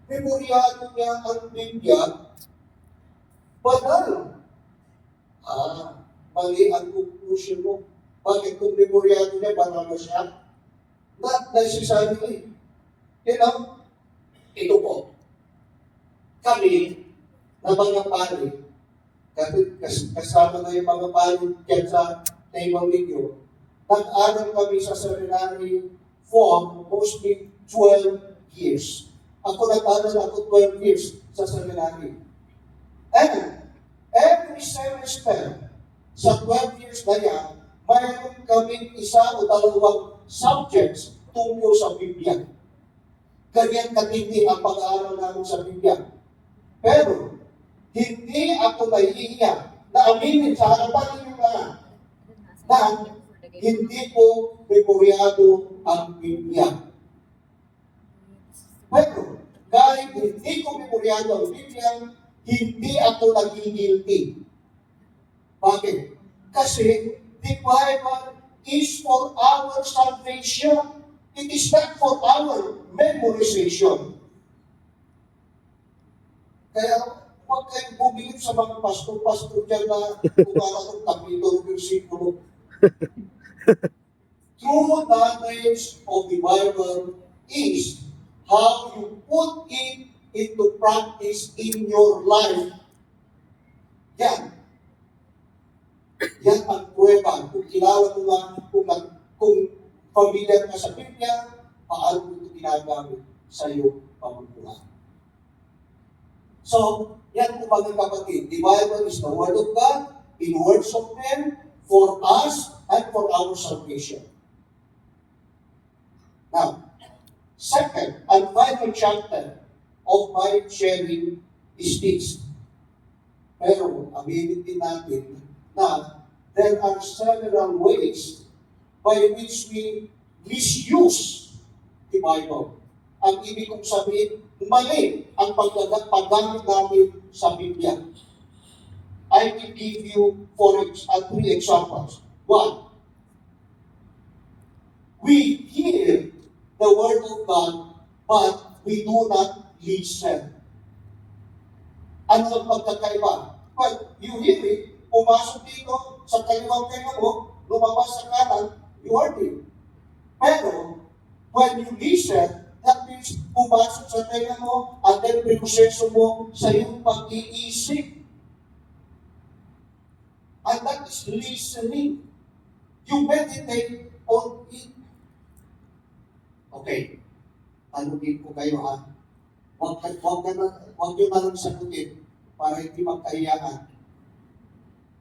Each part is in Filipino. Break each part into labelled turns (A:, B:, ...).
A: memoryado niya ang Biblia, banal. Mali ang conclusion mo. Bakit kung memoryado niya, banal na siya? Not necessarily. You know, ito po. Kami, na mga pari, kasama na yung mga pari dyan sa Naimang Ligyo, nag-aral kami sa seminary for mostly 12 years. Ako nag-aral ako 12 years sa seminary. And every semester, sa 12 years na yan, mayroon kaming isa o dalawang subjects tungkol sa Biblia. Ganyan katindi ang pag-aaral namin sa Biblia. Pero, hindi ako nahihiya na aminin sa harapan ninyo na hindi ko memoryado ang Biblia. Pero, kahit hindi ko memoryado ang Biblia, hindi ako nagigilty. Bakit? Kasi, the Bible is for our salvation. It is not for our memorization. Kaya, huwag kayong bumingit sa mga pastor dyan na kumara ng kapitulo, versikulo. True knowledge of the Bible is how you put it into practice in your life. Yan. Yan ang prueba. Kung kilala mo nga, kung familiar ka sa Biblia, paano mo ito ginagamit sa iyong pamumuhay. So, yan po mga kapatid. The Bible is the Word of God in words of men for us and for our salvation. Now, second and final chapter of my sharing is this. Pero, aminin din natin na there are several ways by which we misuse the Bible. Ang ibig kong sabihin, mali ang paggamit namin sa Biblia. I will give you three examples. One, we hear the Word of God, but we do not listen. Ano ang pagkakaiba? Well, you hear it, pumasok dito sa kaliwang tenga mo, lumabas sa kanan, you heard it. Pero, when you listen, that means pumasok sa tenga mo at then pinuseso mo sa iyong pag-iisip. And that is listening. You meditate on it. Okay. Tanungin ko kayo ha. Huwag nyo na lang sagutin para hindi magkaiyaan.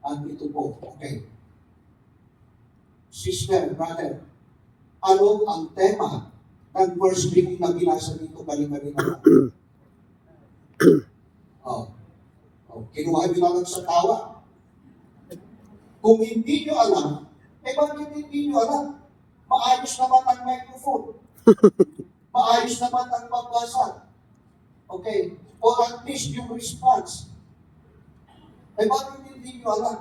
A: At ito po. Okay. Sister, brother, ano ang tema ng verse reading na binasa dito kanina-kanina? Kinuha nyo lang sa tawa. Kung hindi nyo alam, bakit hindi nyo alam? Maayos naman ang microphone. Maayos naman ang pagbasa. Okay? Or at least yung response. Bakit hindi nyo alam?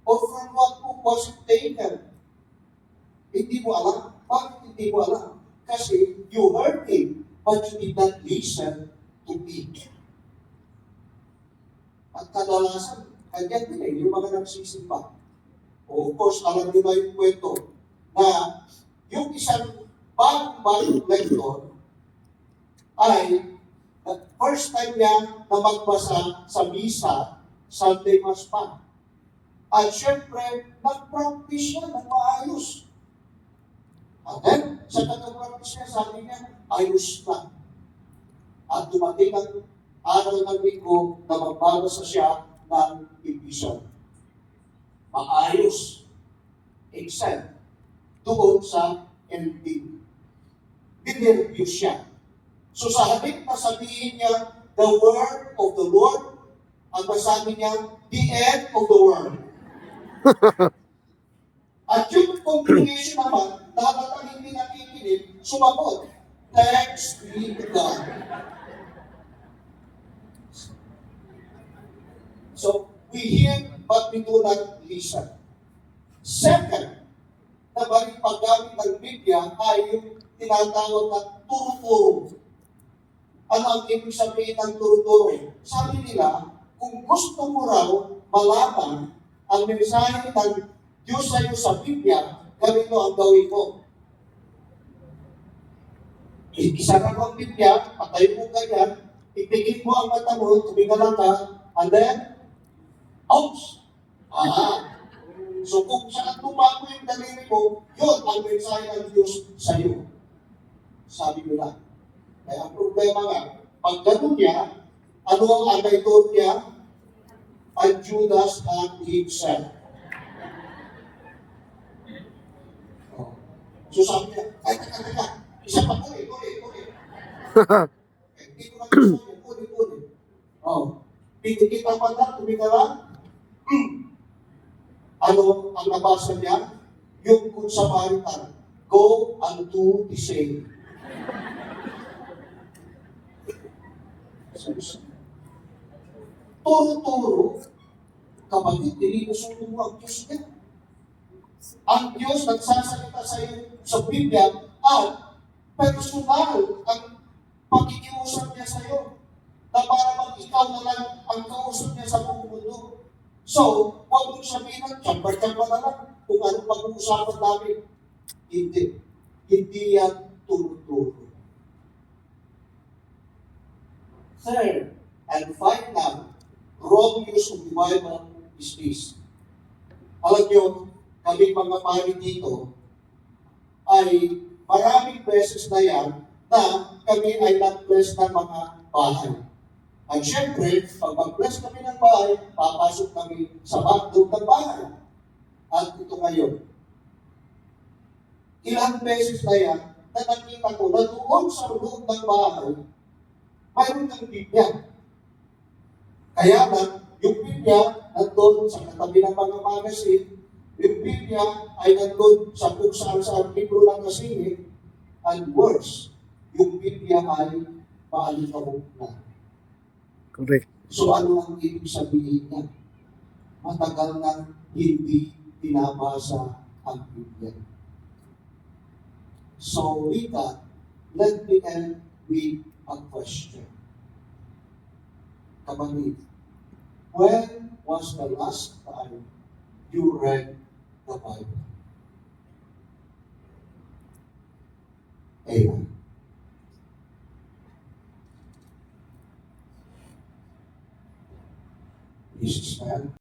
A: Or from what book was it taken? Hindi mo alam. Bakit hindi mo alam? Kasi you heard it, but you did not listen to it. At kadalasan, kaya din yung mga nagsisimba. Of course, alam nyo na yung kwento na yung isang bagong lector ay first time niya na magbasa sa misa, Sunday Mass pa. At syempre, nag-practice siya ng maayos. At then, sa kag-practice niya, sabi niya, ayos na. At dumating ang araw ng linggo na magbabasa siya ng episode. Maayos. Except doon sa ending. Dinerview siya. So sa halip na sabihin niya, the word of the Lord, ang masabi niya, the end of the world. At yung congregation naman, nakatang hindi nakikinig, sumagot, thanks be to God. So, we hear, but we do not listen. Second, na balik paggamit ng Biblia ay yung tinatawag na turo-turo. Ano ang ibig sabihin ng turo-turo? Sabi nila, kung gusto mo raw malaman ang mensahe ng Diyos sa iyo sa Biblia, ganito ang gawin mo. Isara mo ang Biblia, patay mo ganyan, ipigil mo ang mata mo, tumingala ka, and then, ouch! So kung saan tumago yung daliri mo, yun ang mensahe ng Diyos sa iyo. Sabi nila. Kaya ang problema nga, pag ganun niya, ano ang anayton niya? Ang Judas and himself. So sabi niya, ay, teka, isa pa, kulit. Hindi ko na gusto niya, kulit. Kita pa na, tumingala. Ano ang nabasa niya? Yung Good Samaritan, go and do the same. Turo-turo, kapatid, nilimusun mo ang Diyos niya. Ang Diyos nagsasalita sa iyo sa Biblia at personal ang pakikiusap niya sa iyo na para bang ikaw na lang ang kausap niya sa buong mundo. So, huwag mong sabihin na, tsambar-tsambar na lang kung anong pag-uusapan namin. Hindi. Hindi yan turo-turo. Third, and final, wrong use of the Bible is this. Alam nyo, kami mga pari dito, ay maraming beses na yan na kami ay nag-bless ng mga bahay. At syempre, pag mag-bless kami ng bahay, papasok kami sa loob ng bahay. At ito ngayon, ilang beses na yan, na nakita ko na doon sa loob ng bahay, mayroon ng Biblia. Kaya na, yung Biblia nandun sa katabi ng mga magazine, yung Biblia ay nandun sa kung saan libro ng kasingit, and worse, yung Biblia ay maalikabok na.
B: Correct.
A: So ano ang ibig sabihin niya? Matagal na hindi binabasa ang Biblia. So with that, let me end with a question. Kapatid, when was the last time you read the Bible? Amen. This is man.